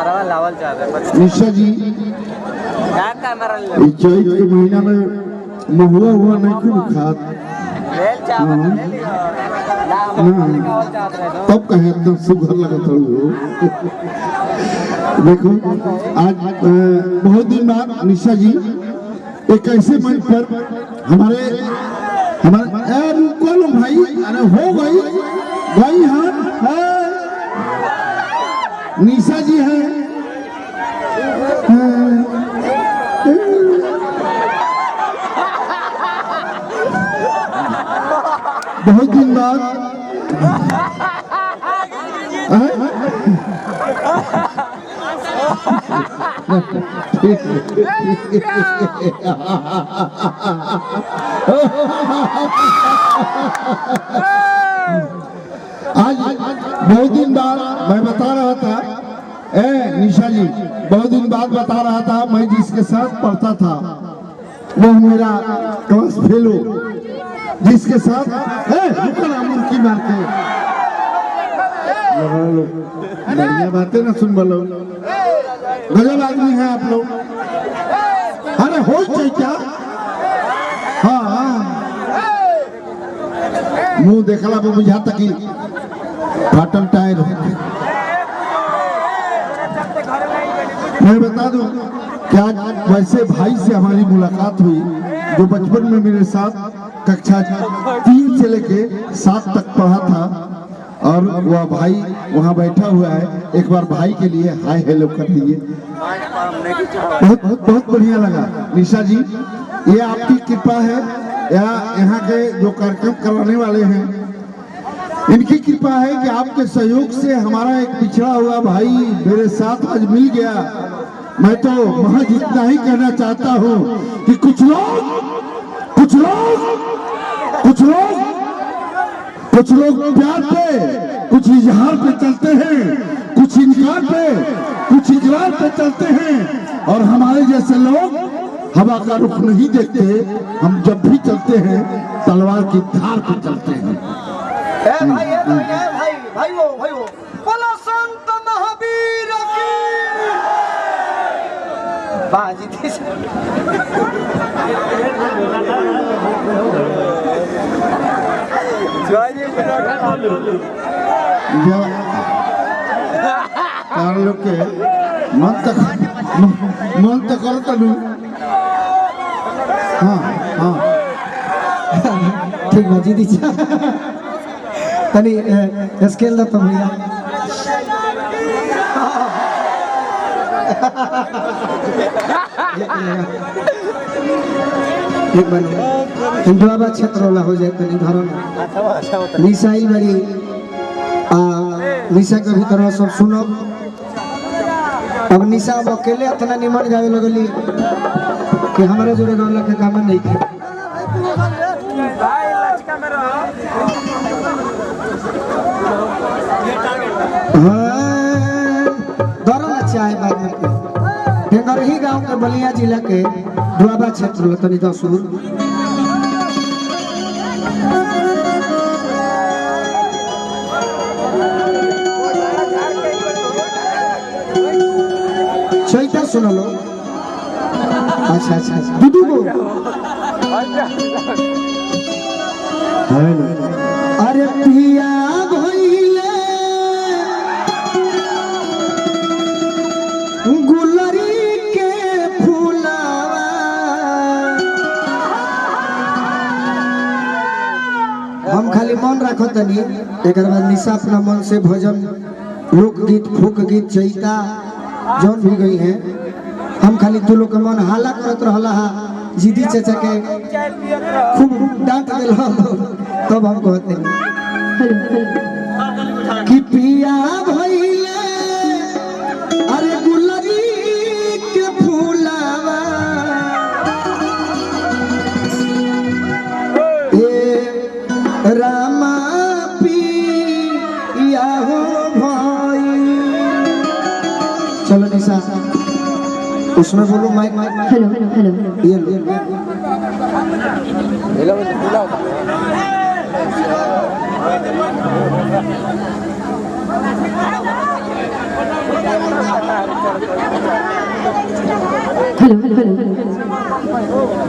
निशा जी चैत के महीना में महुआ हुआ नहीं खूब खाद तब कहे एकदम सुगर लगता हो। देखो आज बहुत दिन बाद निशा जी एक ऐसे मंच पर हमारे रुको लो भाई, अरे हो गई हाँ निशा जी है बहुत दिन बाद आज बहुत दिन बाद मैं बता रहा था निशा जी बहुत दिन बाद बता रहा था मैं जिसके साथ पढ़ता था वो मेरा क्लास फेलो जिसके साथ मुर्की मारते बढ़िया बातें ना सुन बोलो गजब आदमी है आप लोग। अरे हो चाहिए क्या हाँ मुंह देखला पे बुझाता कि फाटल टायर हो। मैं बता दूं कि आज वैसे भाई से हमारी मुलाकात हुई जो बचपन में मेरे साथ कक्षा 3 से लेके 7 तक पढ़ा था और वह भाई वहाँ बैठा हुआ है। एक बार भाई के लिए हाय हेलो कर दीजिए। बहुत बढ़िया लगा निशा जी, ये आपकी कृपा है या यहाँ के जो कार्यक्रम कराने वाले हैं इनकी कृपा है कि आपके सहयोग से हमारा एक पिछड़ा हुआ भाई मेरे साथ आज मिल गया। मैं तो महज इतना ही कहना चाहता हूँ कि कुछ लोग प्यार पे कुछ इजहार पे चलते हैं, कुछ इनकार पे कुछ इकरार पे चलते हैं और हमारे जैसे लोग हवा का रुख नहीं देखते। हम जब भी चलते हैं तलवार की धार पे चलते हैं। भाई वो बोलो संत महावीर की बाजी थी। लोग के मन तक करता नहीं। हाँ ठीक बाजी दी तनी स्केल दा तो भैया एक बार हिंदुआबा क्षेत्र वाला हो जाए तनी घर में मिसाइल बड़ी निशा के भी तरह सब सुनो। अब निशा अब अकेले इतना निमन गावे लगली कि हमारे जोड़े गौला के काम नहीं थे। दौड़ना चाहे बाद में ढेंगरही गांव के बलिया जिला के दुआबा क्षेत्र तनी दसूर चैता सुन लो। अच्छा दूधू को अरे पिया भइले गुलरी के फूलावा हम खाली मन रखो तनी एक बाद निशा अपना मन से भजन लोकगीत फोक गीत चैता जौन भी गई है हम खाली तू लोग के मन हाला करत रहला जिदी चाचा के खूब डांट दिल तब हम कहते कि पिया भइले अरे गुलरी के फूलावा ए रामा पिया हो भाई। चलो निशा उसमें बोलो mike hello hello hello hello hello